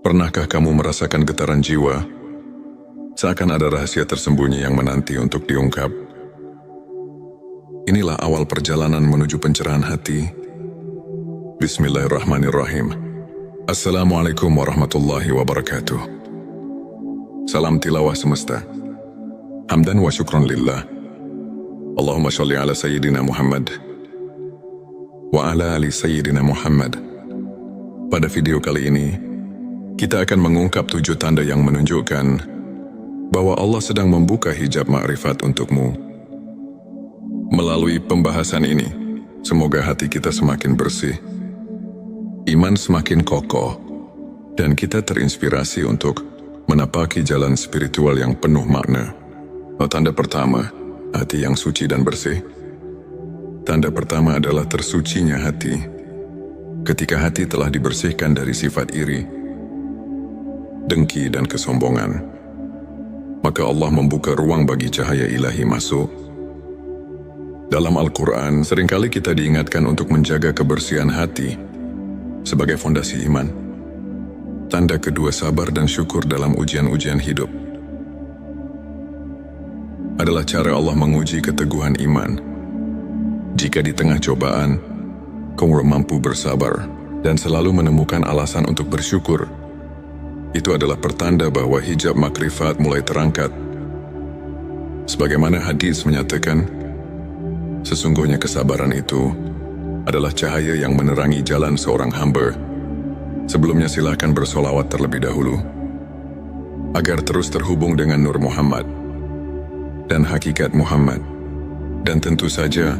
Pernahkah kamu merasakan getaran jiwa? Seakan ada rahasia tersembunyi yang menanti untuk diungkap. Inilah awal perjalanan menuju pencerahan hati. Bismillahirrahmanirrahim. Assalamualaikum warahmatullahi wabarakatuh. Salam tilawah semesta. Hamdan wa syukron lillah. Allahumma sholli ala Sayyidina Muhammad wa ala ali Sayyidina Muhammad. Pada video kali ini, kita akan mengungkap 7 tanda yang menunjukkan bahwa Allah sedang membuka hijab ma'rifat untukmu. Melalui pembahasan ini, semoga hati kita semakin bersih, iman semakin kokoh, dan kita terinspirasi untuk menapaki jalan spiritual yang penuh makna. Tanda pertama, hati yang suci dan bersih. Tanda pertama adalah tersucinya hati. Ketika hati telah dibersihkan dari sifat iri, dengki dan kesombongan, maka Allah membuka ruang bagi cahaya ilahi masuk. Dalam Al-Quran, seringkali kita diingatkan untuk menjaga kebersihan hati sebagai fondasi iman. Tanda kedua, sabar dan syukur dalam ujian-ujian hidup. Adalah cara Allah menguji keteguhan iman. Jika di tengah cobaan, kamu mampu bersabar dan selalu menemukan alasan untuk bersyukur, itu adalah pertanda bahwa hijab makrifat mulai terangkat. Sebagaimana hadis menyatakan, sesungguhnya kesabaran itu adalah cahaya yang menerangi jalan seorang hamba. Sebelumnya silakan bersolawat terlebih dahulu, agar terus terhubung dengan Nur Muhammad dan hakikat Muhammad. Dan tentu saja,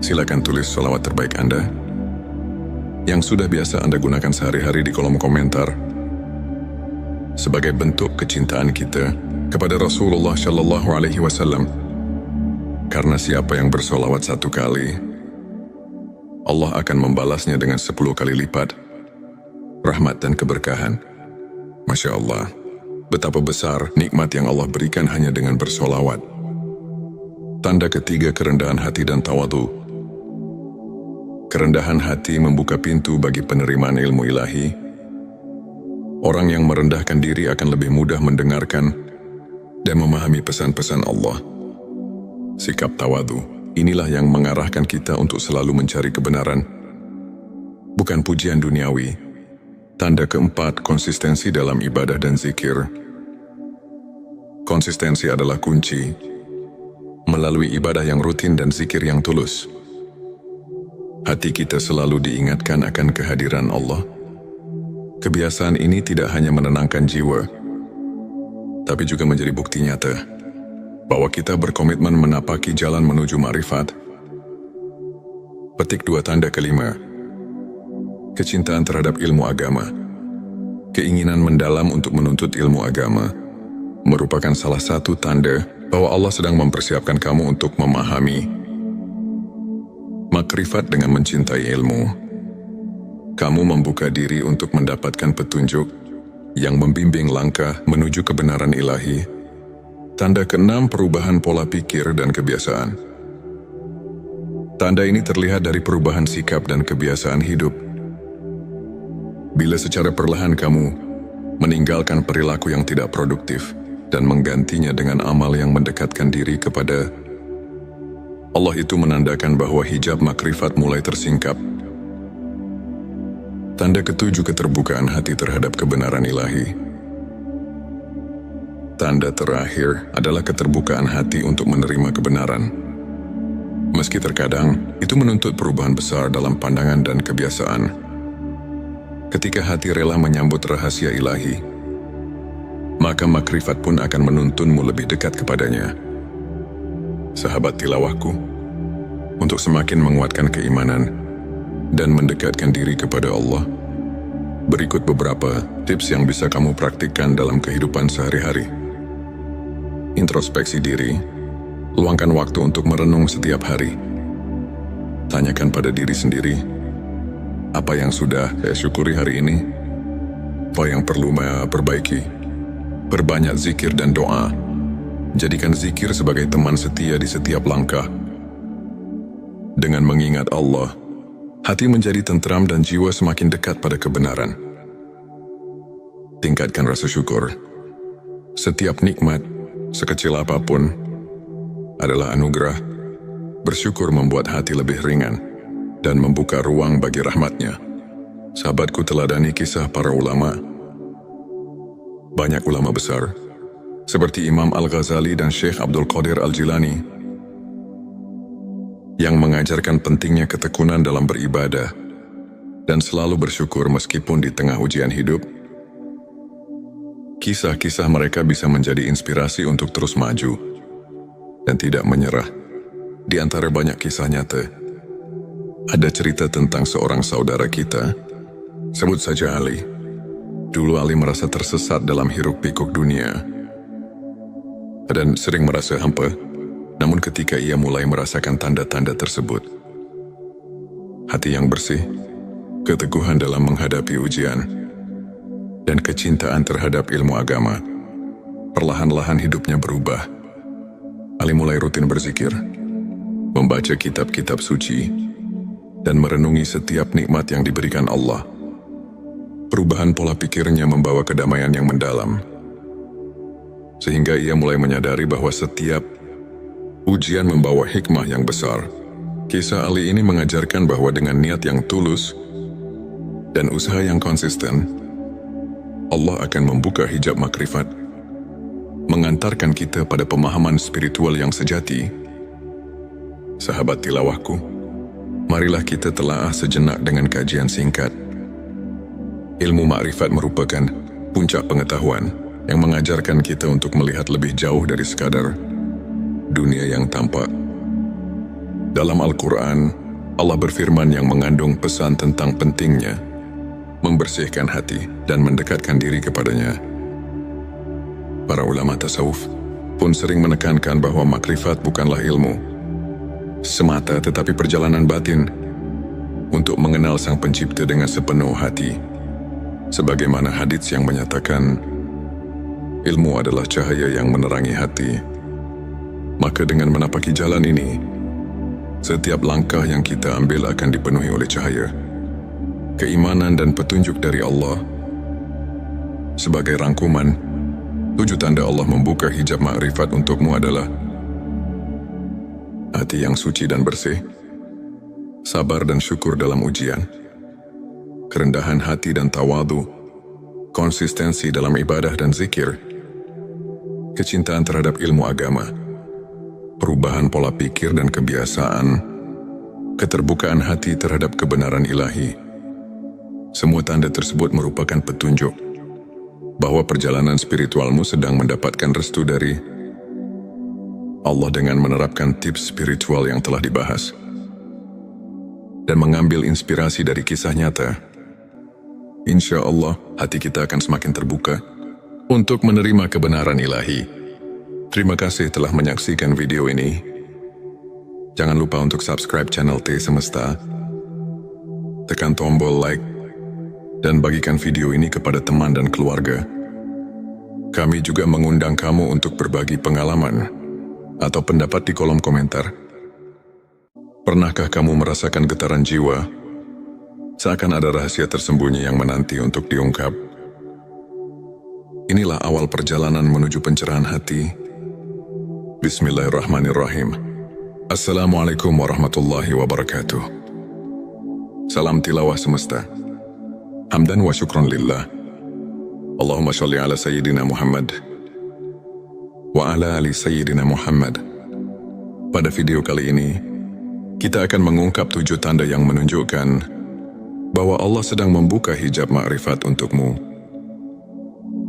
silakan tulis solawat terbaik Anda, yang sudah biasa Anda gunakan sehari-hari di kolom komentar, sebagai bentuk kecintaan kita kepada Rasulullah Shallallahu Alaihi Wasallam. Karena siapa yang bersolawat 1 kali, Allah akan membalasnya dengan 10 kali lipat rahmat dan keberkahan. Masya Allah, betapa besar nikmat yang Allah berikan hanya dengan bersolawat. Tanda ketiga, kerendahan hati dan tawadu. Kerendahan hati membuka pintu bagi penerimaan ilmu ilahi. Orang yang merendahkan diri akan lebih mudah mendengarkan dan memahami pesan-pesan Allah. Sikap tawadu, inilah yang mengarahkan kita untuk selalu mencari kebenaran, bukan pujian duniawi. Tanda keempat, konsistensi dalam ibadah dan zikir. Konsistensi adalah kunci. Melalui ibadah yang rutin dan zikir yang tulus, hati kita selalu diingatkan akan kehadiran Allah. Kebiasaan ini tidak hanya menenangkan jiwa, tapi juga menjadi bukti nyata bahwa kita berkomitmen menapaki jalan menuju ma'rifat. Petik 2, tanda kelima, kecintaan terhadap ilmu agama. Keinginan mendalam untuk menuntut ilmu agama merupakan salah satu tanda bahwa Allah sedang mempersiapkan kamu untuk memahami makrifat. Dengan mencintai ilmu, kamu membuka diri untuk mendapatkan petunjuk yang membimbing langkah menuju kebenaran ilahi. Tanda keenam, perubahan pola pikir dan kebiasaan. Tanda ini terlihat dari perubahan sikap dan kebiasaan hidup. Bila secara perlahan kamu meninggalkan perilaku yang tidak produktif dan menggantinya dengan amal yang mendekatkan diri kepada Allah, itu menandakan bahwa hijab makrifat mulai tersingkap. Tanda ketujuh, keterbukaan hati terhadap kebenaran ilahi. Tanda terakhir adalah keterbukaan hati untuk menerima kebenaran. Meski terkadang itu menuntut perubahan besar dalam pandangan dan kebiasaan. Ketika hati rela menyambut rahasia ilahi, maka makrifat pun akan menuntunmu lebih dekat kepadanya. Sahabat tilawahku, untuk semakin menguatkan keimanan dan mendekatkan diri kepada Allah, berikut beberapa tips yang bisa kamu praktikkan dalam kehidupan sehari-hari. Introspeksi diri. Luangkan waktu untuk merenung setiap hari. Tanyakan pada diri sendiri, apa yang sudah saya syukuri hari ini? Apa yang perlu saya perbaiki? Perbanyak zikir dan doa. Jadikan zikir sebagai teman setia di setiap langkah. Dengan mengingat Allah, hati menjadi tentram dan jiwa semakin dekat pada kebenaran. Tingkatkan rasa syukur. Setiap nikmat, sekecil apapun, adalah anugerah. Bersyukur membuat hati lebih ringan dan membuka ruang bagi rahmatnya. Sahabatku, teladani kisah para ulama. Banyak ulama besar, seperti Imam Al-Ghazali dan Syekh Abdul Qadir Al-Jilani, yang mengajarkan pentingnya ketekunan dalam beribadah dan selalu bersyukur meskipun di tengah ujian hidup. Kisah-kisah mereka bisa menjadi inspirasi untuk terus maju dan tidak menyerah. Di antara banyak kisah nyata, ada cerita tentang seorang saudara kita, sebut saja Ali. Dulu Ali merasa tersesat dalam hiruk-pikuk dunia dan sering merasa hampa. Namun ketika ia mulai merasakan tanda-tanda tersebut, hati yang bersih, keteguhan dalam menghadapi ujian, dan kecintaan terhadap ilmu agama, perlahan-lahan hidupnya berubah. Ali mulai rutin berzikir, membaca kitab-kitab suci, dan merenungi setiap nikmat yang diberikan Allah. Perubahan pola pikirnya membawa kedamaian yang mendalam, sehingga ia mulai menyadari bahwa setiap ujian membawa hikmah yang besar. Kisah Ali ini mengajarkan bahwa dengan niat yang tulus dan usaha yang konsisten, Allah akan membuka hijab makrifat, mengantarkan kita pada pemahaman spiritual yang sejati. Sahabat tilawahku, marilah kita telaah sejenak dengan kajian singkat. Ilmu makrifat merupakan puncak pengetahuan yang mengajarkan kita untuk melihat lebih jauh dari sekadar dunia yang tampak. Dalam Al-Quran, Allah berfirman yang mengandung pesan tentang pentingnya membersihkan hati dan mendekatkan diri kepadanya. Para ulama tasawuf pun sering menekankan bahwa makrifat bukanlah ilmu semata, tetapi perjalanan batin untuk mengenal Sang Pencipta dengan sepenuh hati. Sebagaimana hadits yang menyatakan, ilmu adalah cahaya yang menerangi hati. Maka dengan menapaki jalan ini, setiap langkah yang kita ambil akan dipenuhi oleh cahaya, keimanan dan petunjuk dari Allah. Sebagai rangkuman, 7 tanda Allah membuka hijab makrifat untukmu adalah hati yang suci dan bersih, sabar dan syukur dalam ujian, kerendahan hati dan tawadu, konsistensi dalam ibadah dan zikir, kecintaan terhadap ilmu agama, perubahan pola pikir dan kebiasaan, keterbukaan hati terhadap kebenaran ilahi. Semua tanda tersebut merupakan petunjuk bahwa perjalanan spiritualmu sedang mendapatkan restu dari Allah dengan menerapkan tips spiritual yang telah dibahas dan mengambil inspirasi dari kisah nyata. Insya Allah, hati kita akan semakin terbuka untuk menerima kebenaran ilahi. Terima kasih telah menyaksikan video ini. Jangan lupa untuk subscribe channel T Semesta, tekan tombol like, dan bagikan video ini kepada teman dan keluarga. Kami juga mengundang kamu untuk berbagi pengalaman atau pendapat di kolom komentar. Pernahkah kamu merasakan getaran jiwa, seakan ada rahasia tersembunyi yang menanti untuk diungkap? Inilah awal perjalanan menuju pencerahan hati. Bismillahirrahmanirrahim. Assalamualaikum warahmatullahi wabarakatuh. Salam tilawah semesta. Hamdan wa syukron lillah. Allahumma sholli ala Sayyidina Muhammad wa ala ali Sayyidina Muhammad. Pada video kali ini, kita akan mengungkap 7 tanda yang menunjukkan bahwa Allah sedang membuka hijab makrifat untukmu.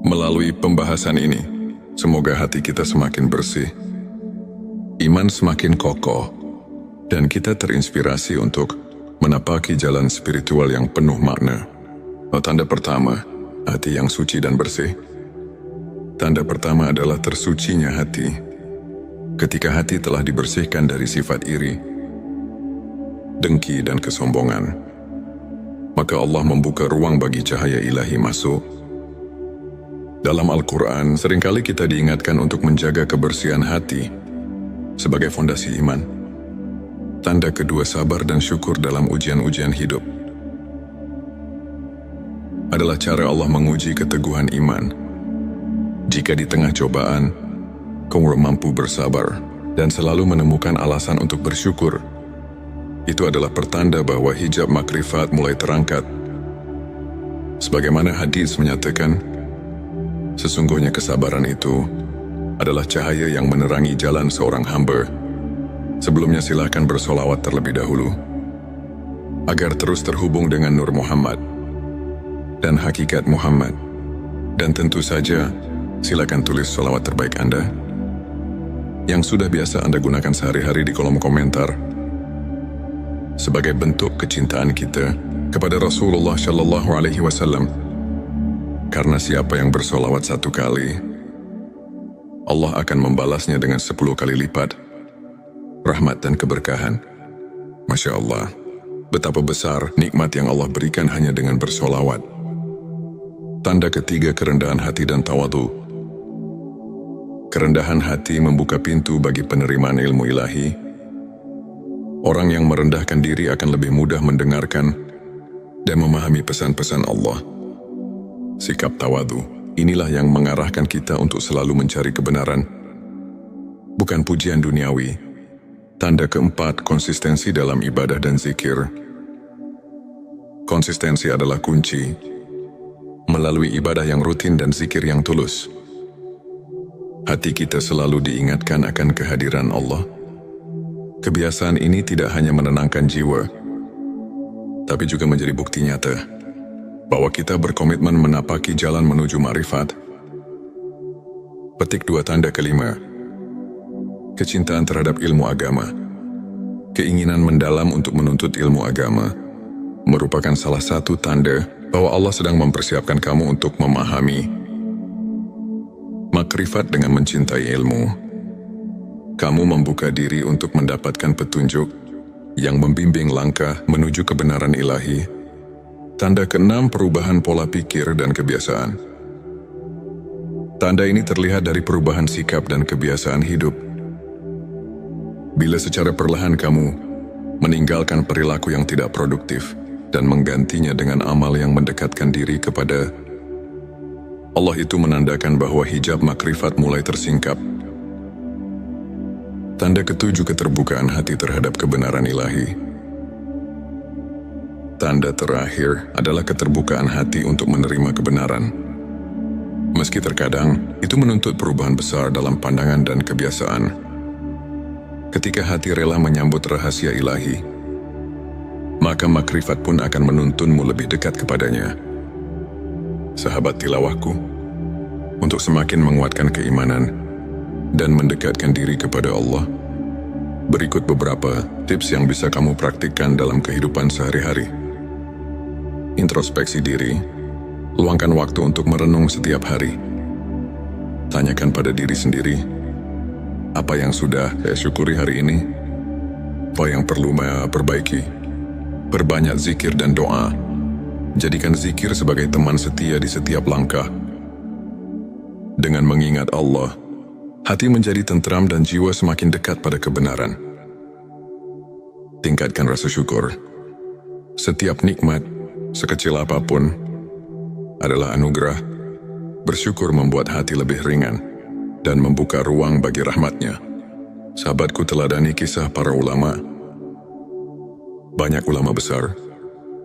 Melalui pembahasan ini, semoga hati kita semakin bersih, iman semakin kokoh, dan kita terinspirasi untuk menapaki jalan spiritual yang penuh makna. Tanda pertama, hati yang suci dan bersih. Tanda pertama adalah tersucinya hati. Ketika hati telah dibersihkan dari sifat iri, dengki dan kesombongan, maka Allah membuka ruang bagi cahaya ilahi masuk. Dalam Al-Quran, seringkali kita diingatkan untuk menjaga kebersihan hati sebagai fondasi iman. Tanda kedua, sabar dan syukur dalam ujian-ujian hidup. adalah cara Allah menguji keteguhan iman. Jika di tengah cobaan, kamu mampu bersabar dan selalu menemukan alasan untuk bersyukur, itu adalah pertanda bahwa hijab makrifat mulai terangkat. Sebagaimana hadis menyatakan, sesungguhnya kesabaran itu adalah cahaya yang menerangi jalan seorang hamba. Sebelumnya silakan bersolawat terlebih dahulu, agar terus terhubung dengan Nur Muhammad dan hakikat Muhammad. Dan tentu saja, silakan tulis solawat terbaik Anda, yang sudah biasa Anda gunakan sehari-hari di kolom komentar, sebagai bentuk kecintaan kita kepada Rasulullah Shallallahu Alaihi Wasallam. Karena siapa yang bersolawat 1 kali, Allah akan membalasnya dengan 10 kali lipat rahmat dan keberkahan. Masya Allah, betapa besar nikmat yang Allah berikan hanya dengan bersolawat. Tanda ketiga, kerendahan hati dan tawadu. Kerendahan hati membuka pintu bagi penerimaan ilmu ilahi. Orang yang merendahkan diri akan lebih mudah mendengarkan dan memahami pesan-pesan Allah. Sikap tawadu, inilah yang mengarahkan kita untuk selalu mencari kebenaran, bukan pujian duniawi. Tanda keempat, konsistensi dalam ibadah dan zikir. Konsistensi adalah kunci. Melalui ibadah yang rutin dan zikir yang tulus, hati kita selalu diingatkan akan kehadiran Allah. Kebiasaan ini tidak hanya menenangkan jiwa, tapi juga menjadi bukti nyata bahwa kita berkomitmen menapaki jalan menuju ma'rifat. Petik 2, tanda kelima, kecintaan terhadap ilmu agama. Keinginan mendalam untuk menuntut ilmu agama merupakan salah satu tanda bahwa Allah sedang mempersiapkan kamu untuk memahami makrifat. Dengan mencintai ilmu, kamu membuka diri untuk mendapatkan petunjuk yang membimbing langkah menuju kebenaran ilahi. Tanda keenam, perubahan pola pikir dan kebiasaan. Tanda ini terlihat dari perubahan sikap dan kebiasaan hidup. Bila secara perlahan kamu meninggalkan perilaku yang tidak produktif dan menggantinya dengan amal yang mendekatkan diri kepada Allah, itu menandakan bahwa hijab makrifat mulai tersingkap. Tanda ketujuh, keterbukaan hati terhadap kebenaran ilahi. Tanda terakhir adalah keterbukaan hati untuk menerima kebenaran. Meski terkadang itu menuntut perubahan besar dalam pandangan dan kebiasaan. Ketika hati rela menyambut rahasia ilahi, maka makrifat pun akan menuntunmu lebih dekat kepadanya. Sahabat tilawahku, untuk semakin menguatkan keimanan dan mendekatkan diri kepada Allah, berikut beberapa tips yang bisa kamu praktikkan dalam kehidupan sehari-hari. Introspeksi diri. Luangkan waktu untuk merenung setiap hari. Tanyakan pada diri sendiri, apa yang sudah saya syukuri hari ini? Apa yang perlu saya perbaiki? Perbanyak zikir dan doa. Jadikan zikir sebagai teman setia di setiap langkah. Dengan mengingat Allah, hati menjadi tentram dan jiwa semakin dekat pada kebenaran. Tingkatkan rasa syukur. Setiap nikmat, sekecil apapun, adalah anugerah. Bersyukur membuat hati lebih ringan dan membuka ruang bagi rahmatnya. Sahabatku, teladani kisah para ulama. Banyak ulama besar,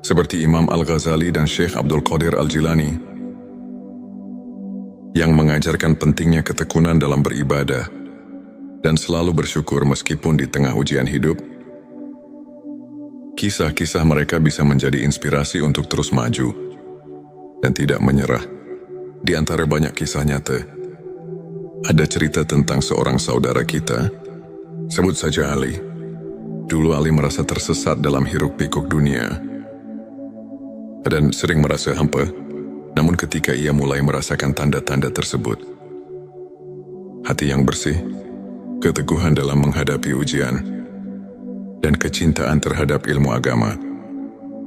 seperti Imam Al-Ghazali dan Syekh Abdul Qadir Al-Jilani, yang mengajarkan pentingnya ketekunan dalam beribadah dan selalu bersyukur meskipun di tengah ujian hidup. Kisah-kisah mereka bisa menjadi inspirasi untuk terus maju dan tidak menyerah. Di antara banyak kisah nyata, ada cerita tentang seorang saudara kita, sebut saja Ali. Dulu Ali merasa tersesat dalam hiruk-pikuk dunia dan sering merasa hampa. Namun ketika ia mulai merasakan tanda-tanda tersebut, hati yang bersih, keteguhan dalam menghadapi ujian, dan kecintaan terhadap ilmu agama,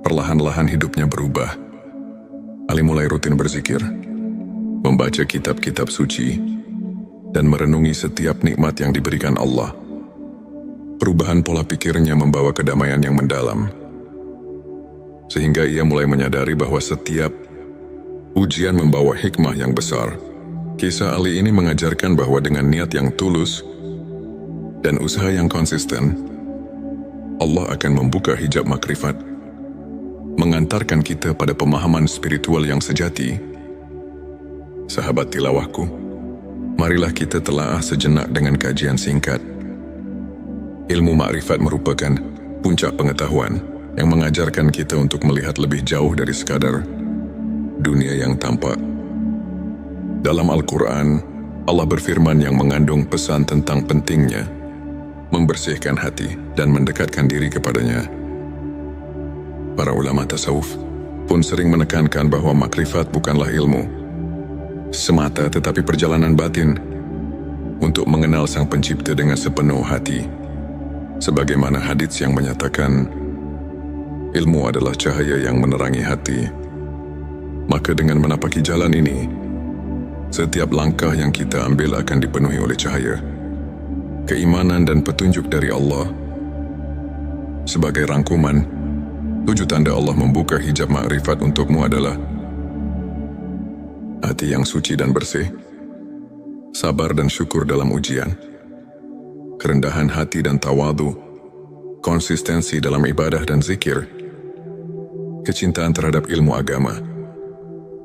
perlahan-lahan hidupnya berubah. Ali mulai rutin berzikir, membaca kitab-kitab suci, dan merenungi setiap nikmat yang diberikan Allah. Perubahan pola pikirnya membawa kedamaian yang mendalam, sehingga ia mulai menyadari bahwa setiap Ujian membawa hikmah yang besar. Kisah Ali ini mengajarkan bahwa dengan niat yang tulus dan usaha yang konsisten, Allah akan membuka hijab makrifat, mengantarkan kita pada pemahaman spiritual yang sejati. Sahabat tilawahku, marilah kita telaah sejenak dengan kajian singkat. Ilmu makrifat merupakan puncak pengetahuan yang mengajarkan kita untuk melihat lebih jauh dari sekadar dunia yang tampak. Dalam Al-Quran, Allah berfirman yang mengandung pesan tentang pentingnya membersihkan hati dan mendekatkan diri kepadanya. Para ulama tasawuf pun sering menekankan bahwa makrifat bukanlah ilmu semata, tetapi perjalanan batin untuk mengenal Sang Pencipta dengan sepenuh hati. Sebagaimana hadits yang menyatakan, ilmu adalah cahaya yang menerangi hati. Maka dengan menapaki jalan ini, setiap langkah yang kita ambil akan dipenuhi oleh cahaya, keimanan dan petunjuk dari Allah. Sebagai rangkuman, 7 tanda Allah membuka hijab makrifat untukmu adalah hati yang suci dan bersih, sabar dan syukur dalam ujian, kerendahan hati dan tawadu, konsistensi dalam ibadah dan zikir, kecintaan terhadap ilmu agama,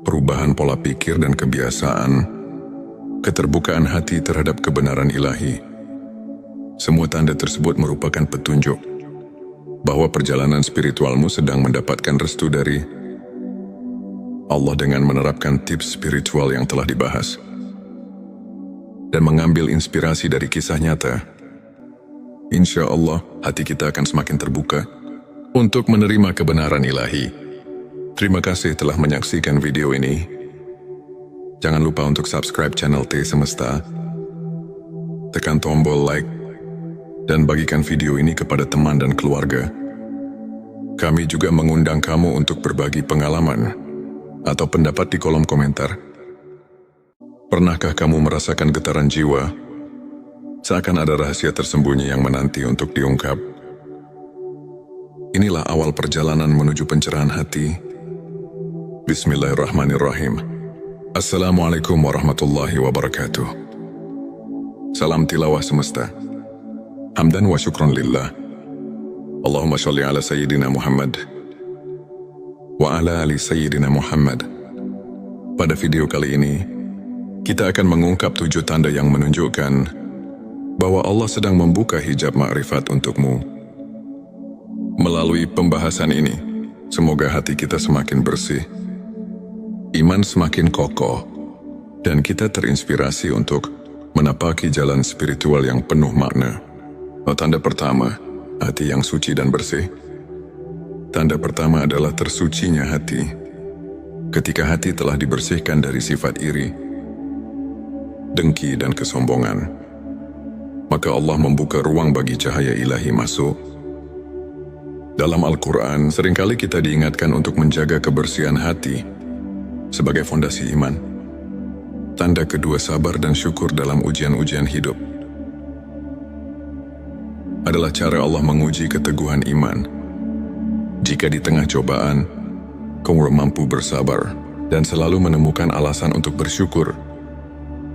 perubahan pola pikir dan kebiasaan, keterbukaan hati terhadap kebenaran ilahi. Semua tanda tersebut merupakan petunjuk bahwa perjalanan spiritualmu sedang mendapatkan restu dari Allah dengan menerapkan tips spiritual yang telah dibahas dan mengambil inspirasi dari kisah nyata. Insya Allah, hati kita akan semakin terbuka untuk menerima kebenaran ilahi. Terima kasih telah menyaksikan video ini. Jangan lupa untuk subscribe channel T Semesta, tekan tombol like, dan bagikan video ini kepada teman dan keluarga. Kami juga mengundang kamu untuk berbagi pengalaman atau pendapat di kolom komentar. Pernahkah kamu merasakan getaran jiwa? Seakan ada rahasia tersembunyi yang menanti untuk diungkap. Inilah awal perjalanan menuju pencerahan hati. Bismillahirrahmanirrahim. Assalamualaikum warahmatullahi wabarakatuh. Salam tilawah semesta. Hamdan wa syukron lillah. Allahumma sholli ala Sayyidina Muhammad wa ala ali Sayyidina Muhammad. Pada video kali ini, kita akan mengungkap 7 tanda yang menunjukkan bahwa Allah sedang membuka hijab makrifat untukmu. Melalui pembahasan ini, semoga hati kita semakin bersih, iman semakin kokoh, dan kita terinspirasi untuk menapaki jalan spiritual yang penuh makna. Tanda pertama, hati yang suci dan bersih. Tanda pertama adalah tersucinya hati. Ketika hati telah dibersihkan dari sifat iri, dengki dan kesombongan, maka Allah membuka ruang bagi cahaya ilahi masuk. Dalam Al-Quran, seringkali kita diingatkan untuk menjaga kebersihan hati sebagai fondasi iman. Tanda kedua, sabar dan syukur dalam ujian-ujian hidup. Adalah cara Allah menguji keteguhan iman. Jika di tengah cobaan, kamu mampu bersabar dan selalu menemukan alasan untuk bersyukur,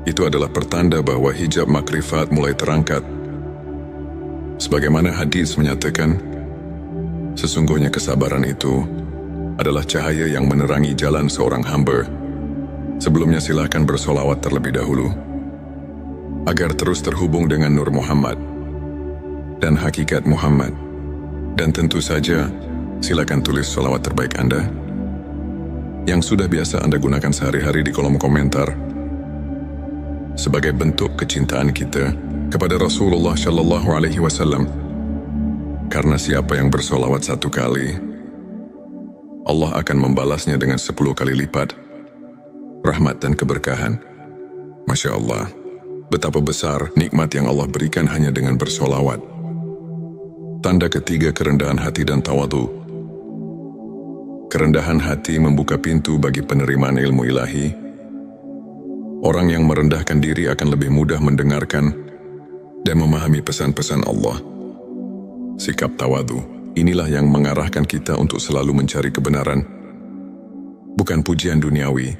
itu adalah pertanda bahwa hijab makrifat mulai terangkat. Sebagaimana hadis menyatakan, sesungguhnya kesabaran itu adalah cahaya yang menerangi jalan seorang hamba. Sebelumnya silakan bersolawat terlebih dahulu, agar terus terhubung dengan Nur Muhammad dan hakikat Muhammad. Dan tentu saja, silakan tulis solawat terbaik Anda yang sudah biasa Anda gunakan sehari-hari di kolom komentar, sebagai bentuk kecintaan kita kepada Rasulullah Shallallahu Alaihi Wasallam. Karena siapa yang bersolawat 1 kali, Allah akan membalasnya dengan 10 kali lipat rahmat dan keberkahan. Masya Allah, betapa besar nikmat yang Allah berikan hanya dengan bersolawat. Tanda ketiga, kerendahan hati dan tawadu. Kerendahan hati membuka pintu bagi penerimaan ilmu ilahi. Orang yang merendahkan diri akan lebih mudah mendengarkan dan memahami pesan-pesan Allah. Sikap tawadu, inilah yang mengarahkan kita untuk selalu mencari kebenaran, bukan pujian duniawi.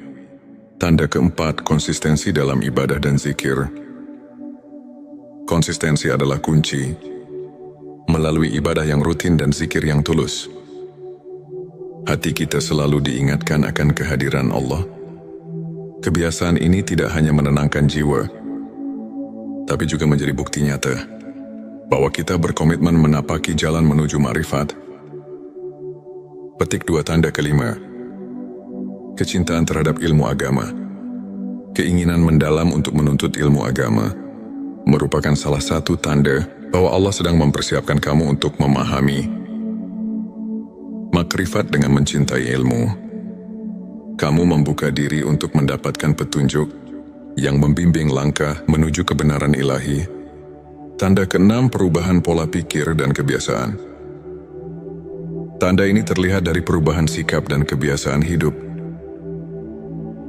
Tanda keempat, konsistensi dalam ibadah dan zikir. Konsistensi adalah kunci. Melalui ibadah yang rutin dan zikir yang tulus, hati kita selalu diingatkan akan kehadiran Allah. Kebiasaan ini tidak hanya menenangkan jiwa, tapi juga menjadi bukti nyata bahwa kita berkomitmen menapaki jalan menuju ma'rifat. Petik 2 tanda kelima. Kecintaan terhadap ilmu agama. Keinginan mendalam untuk menuntut ilmu agama merupakan salah satu tanda bahwa Allah sedang mempersiapkan kamu untuk memahami makrifat. Dengan mencintai ilmu, kamu membuka diri untuk mendapatkan petunjuk yang membimbing langkah menuju kebenaran ilahi. Tanda keenam, perubahan pola pikir dan kebiasaan. Tanda ini terlihat dari perubahan sikap dan kebiasaan hidup.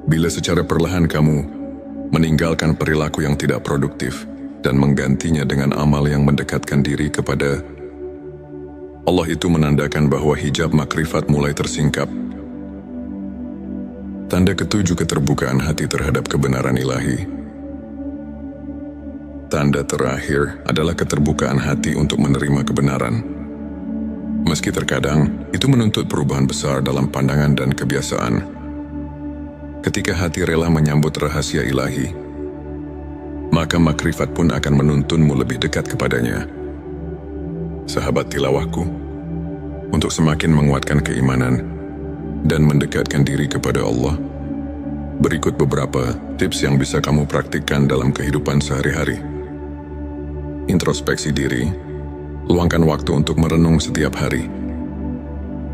Bila secara perlahan kamu meninggalkan perilaku yang tidak produktif dan menggantinya dengan amal yang mendekatkan diri kepada Allah, itu menandakan bahwa hijab makrifat mulai tersingkap. Tanda ketujuh, keterbukaan hati terhadap kebenaran ilahi. Tanda terakhir adalah keterbukaan hati untuk menerima kebenaran. Meski terkadang itu menuntut perubahan besar dalam pandangan dan kebiasaan. Ketika hati rela menyambut rahasia ilahi, maka makrifat pun akan menuntunmu lebih dekat kepadanya. Sahabat tilawahku, untuk semakin menguatkan keimanan dan mendekatkan diri kepada Allah, berikut beberapa tips yang bisa kamu praktikkan dalam kehidupan sehari-hari. Introspeksi diri. Luangkan waktu untuk merenung setiap hari.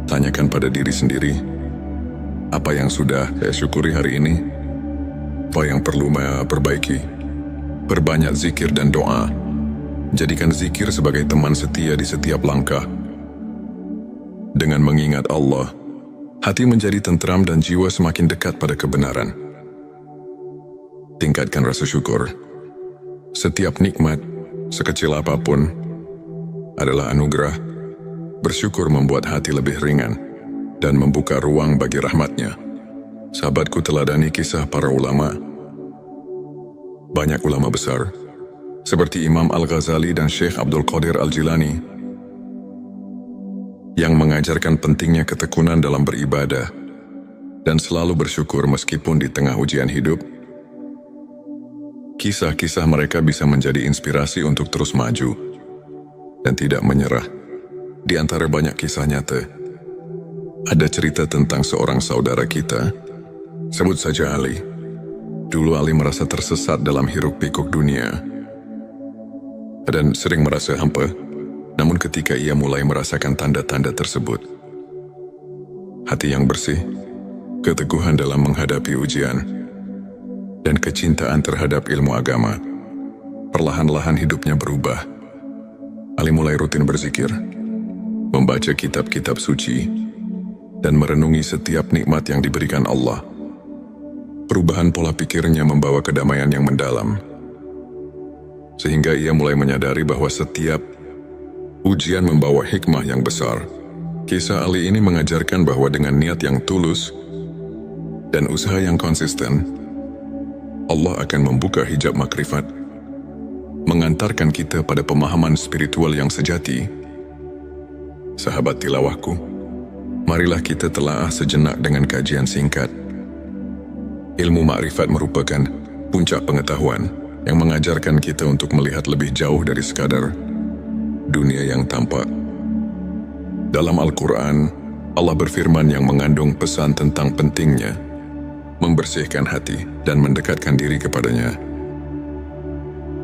Tanyakan pada diri sendiri, apa yang sudah saya syukuri hari ini? Apa yang perlu saya perbaiki? Perbanyak zikir dan doa. Jadikan zikir sebagai teman setia di setiap langkah. Dengan mengingat Allah, hati menjadi tentram dan jiwa semakin dekat pada kebenaran. Tingkatkan rasa syukur. Setiap nikmat, sekecil apapun, adalah anugerah. Bersyukur membuat hati lebih ringan dan membuka ruang bagi rahmatnya. Sahabatku, teladani kisah para ulama. Banyak ulama besar, seperti Imam Al-Ghazali dan Syekh Abdul Qadir Al-Jilani, yang mengajarkan pentingnya ketekunan dalam beribadah dan selalu bersyukur meskipun di tengah ujian hidup. Kisah-kisah mereka bisa menjadi inspirasi untuk terus maju dan tidak menyerah. Di antara banyak kisah nyata, ada cerita tentang seorang saudara kita, sebut saja Ali. Dulu Ali merasa tersesat dalam hiruk-pikuk dunia dan sering merasa hampa. Namun ketika ia mulai merasakan tanda-tanda tersebut, hati yang bersih, keteguhan dalam menghadapi ujian, dan kecintaan terhadap ilmu agama, perlahan-lahan hidupnya berubah. Ali mulai rutin berzikir, membaca kitab-kitab suci, dan merenungi setiap nikmat yang diberikan Allah. Perubahan pola pikirnya membawa kedamaian yang mendalam, sehingga ia mulai menyadari bahwa setiap ujian membawa hikmah yang besar. Kisah Ali ini mengajarkan bahwa dengan niat yang tulus dan usaha yang konsisten, Allah akan membuka hijab makrifat, mengantarkan kita pada pemahaman spiritual yang sejati. Sahabat tilawahku, marilah kita telaah sejenak dengan kajian singkat. Ilmu makrifat merupakan puncak pengetahuan yang mengajarkan kita untuk melihat lebih jauh dari sekadar dunia yang tampak. Dalam Al-Quran, Allah berfirman yang mengandung pesan tentang pentingnya membersihkan hati dan mendekatkan diri kepadanya.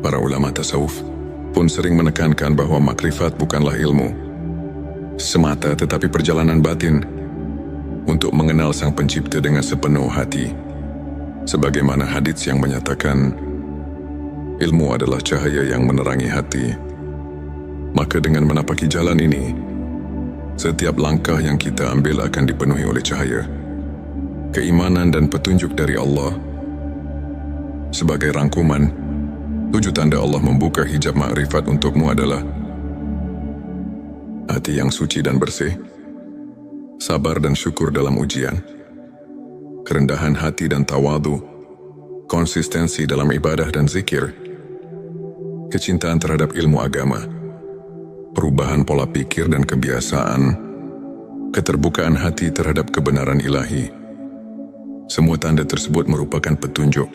Para ulama tasawuf pun sering menekankan bahwa makrifat bukanlah ilmu semata, tetapi perjalanan batin untuk mengenal Sang Pencipta dengan sepenuh hati. Sebagaimana hadits yang menyatakan, ilmu adalah cahaya yang menerangi hati. Maka dengan menapaki jalan ini, setiap langkah yang kita ambil akan dipenuhi oleh cahaya, keimanan dan petunjuk dari Allah. Sebagai rangkuman, 7 tanda Allah membuka hijab makrifat untukmu adalah hati yang suci dan bersih, sabar dan syukur dalam ujian, kerendahan hati dan tawadu, konsistensi dalam ibadah dan zikir, kecintaan terhadap ilmu agama, perubahan pola pikir dan kebiasaan, keterbukaan hati terhadap kebenaran ilahi. Semua tanda tersebut merupakan petunjuk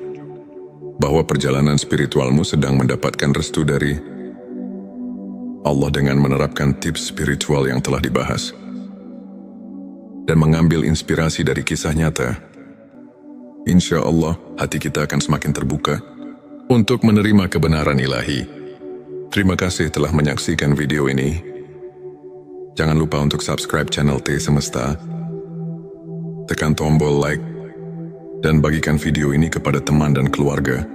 bahwa perjalanan spiritualmu sedang mendapatkan restu dari Allah dengan menerapkan tips spiritual yang telah dibahas dan mengambil inspirasi dari kisah nyata. Insya Allah, hati kita akan semakin terbuka untuk menerima kebenaran ilahi. Terima kasih telah menyaksikan video ini. Jangan lupa untuk subscribe channel T Semesta, tekan tombol like, dan bagikan video ini kepada teman dan keluarga.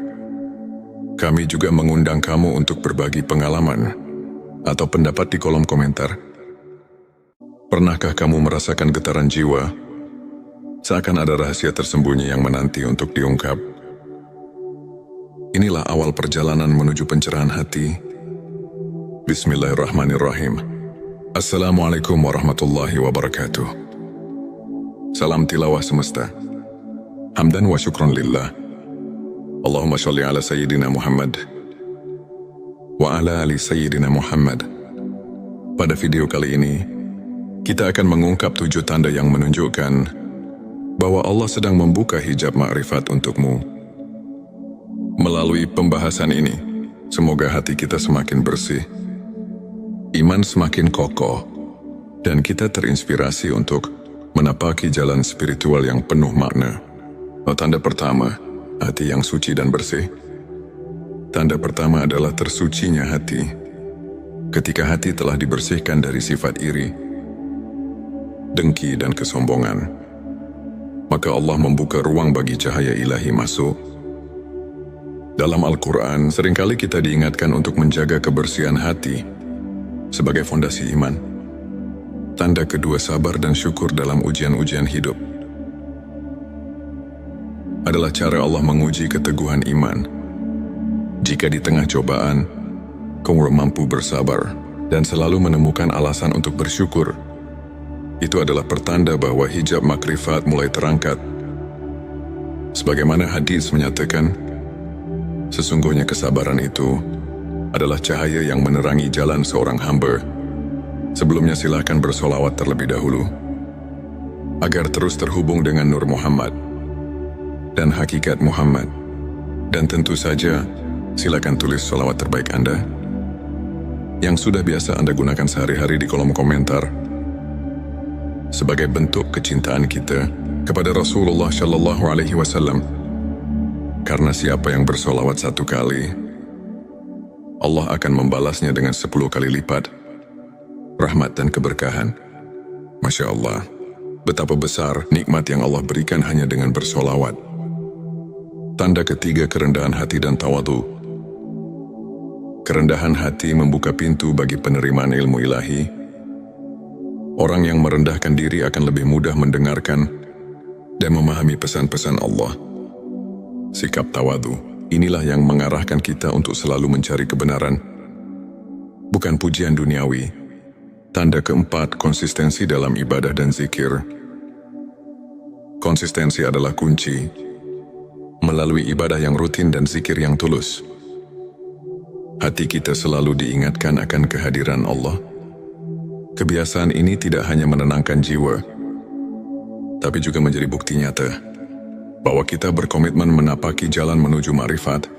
Kami juga mengundang kamu untuk berbagi pengalaman atau pendapat di kolom komentar. Pernahkah kamu merasakan getaran jiwa? Seakan ada rahasia tersembunyi yang menanti untuk diungkap. Inilah awal perjalanan menuju pencerahan hati. Bismillahirrahmanirrahim. Assalamualaikum warahmatullahi wabarakatuh. Salam tilawah semesta. Hamdan wa syukron lillah. Allahumma sholli ala Sayyidina Muhammad wa ala ali Sayyidina Muhammad. Pada video kali ini, kita akan mengungkap 7 tanda yang menunjukkan bahwa Allah sedang membuka hijab ma'rifat untukmu. Melalui pembahasan ini, semoga hati kita semakin bersih, iman semakin kokoh, dan kita terinspirasi untuk menapaki jalan spiritual yang penuh makna. Tanda pertama, hati yang suci dan bersih. Tanda pertama adalah tersucinya hati. Ketika hati telah dibersihkan dari sifat iri, dengki dan kesombongan, maka Allah membuka ruang bagi cahaya ilahi masuk. Dalam Al-Quran, seringkali kita diingatkan untuk menjaga kebersihan hati sebagai fondasi iman. Tanda kedua, sabar dan syukur dalam ujian-ujian hidup. Adalah cara Allah menguji keteguhan iman. Jika di tengah cobaan, kamu mampu bersabar dan selalu menemukan alasan untuk bersyukur, itu adalah pertanda bahwa hijab makrifat mulai terangkat. Sebagaimana hadis menyatakan, sesungguhnya kesabaran itu adalah cahaya yang menerangi jalan seorang hamba. Sebelumnya silakan bersolawat terlebih dahulu, agar terus terhubung dengan Nur Muhammad dan hakikat Muhammad. Dan tentu saja, silakan tulis solawat terbaik Anda yang sudah biasa Anda gunakan sehari-hari di kolom komentar, sebagai bentuk kecintaan kita kepada Rasulullah Shallallahu Alaihi Wasallam. Karena siapa yang bersolawat 1 kali, Allah akan membalasnya dengan 10 kali lipat rahmat dan keberkahan. Masya Allah, betapa besar nikmat yang Allah berikan hanya dengan bersolawat. Tanda ketiga, kerendahan hati dan tawadu. Kerendahan hati membuka pintu bagi penerimaan ilmu ilahi. Orang yang merendahkan diri akan lebih mudah mendengarkan dan memahami pesan-pesan Allah. Sikap tawadu, inilah yang mengarahkan kita untuk selalu mencari kebenaran, bukan pujian duniawi. Tanda keempat, konsistensi dalam ibadah dan zikir. Konsistensi adalah kunci. Melalui ibadah yang rutin dan zikir yang tulus, hati kita selalu diingatkan akan kehadiran Allah. Kebiasaan ini tidak hanya menenangkan jiwa, tapi juga menjadi bukti nyata bahwa kita berkomitmen menapaki jalan menuju ma'rifat.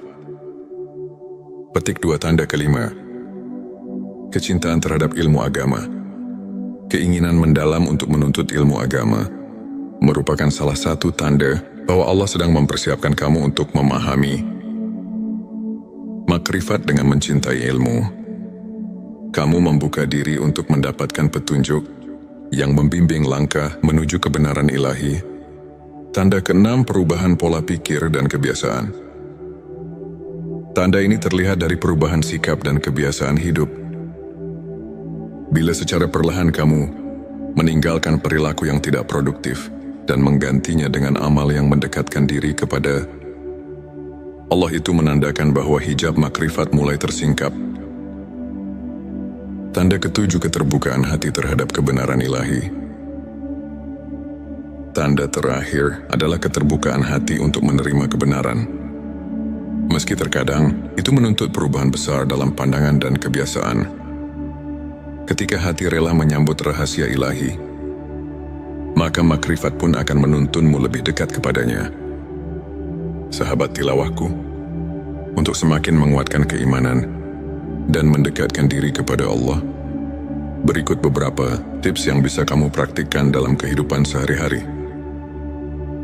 Petik 2, tanda kelima, kecintaan terhadap ilmu agama. Keinginan mendalam untuk menuntut ilmu agama merupakan salah satu tanda bahwa Allah sedang mempersiapkan kamu untuk memahami makrifat. Dengan mencintai ilmu, kamu membuka diri untuk mendapatkan petunjuk yang membimbing langkah menuju kebenaran ilahi. Tanda keenam, perubahan pola pikir dan kebiasaan. Tanda ini terlihat dari perubahan sikap dan kebiasaan hidup. Bila secara perlahan kamu meninggalkan perilaku yang tidak produktif dan menggantinya dengan amal yang mendekatkan diri kepada Allah, itu menandakan bahwa hijab makrifat mulai tersingkap. Tanda ketujuh, keterbukaan hati terhadap kebenaran ilahi. Tanda terakhir adalah keterbukaan hati untuk menerima kebenaran. Meski terkadang itu menuntut perubahan besar dalam pandangan dan kebiasaan. Ketika hati rela menyambut rahasia ilahi, maka makrifat pun akan menuntunmu lebih dekat kepadanya. Sahabat tilawahku, untuk semakin menguatkan keimanan dan mendekatkan diri kepada Allah, berikut beberapa tips yang bisa kamu praktikkan dalam kehidupan sehari-hari.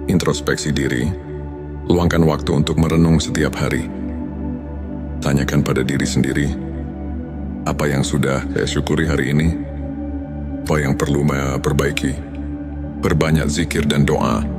Introspeksi diri, luangkan waktu untuk merenung setiap hari. Tanyakan pada diri sendiri, apa yang sudah saya syukuri hari ini? Apa yang perlu saya perbaiki? Perbanyak zikir dan doa.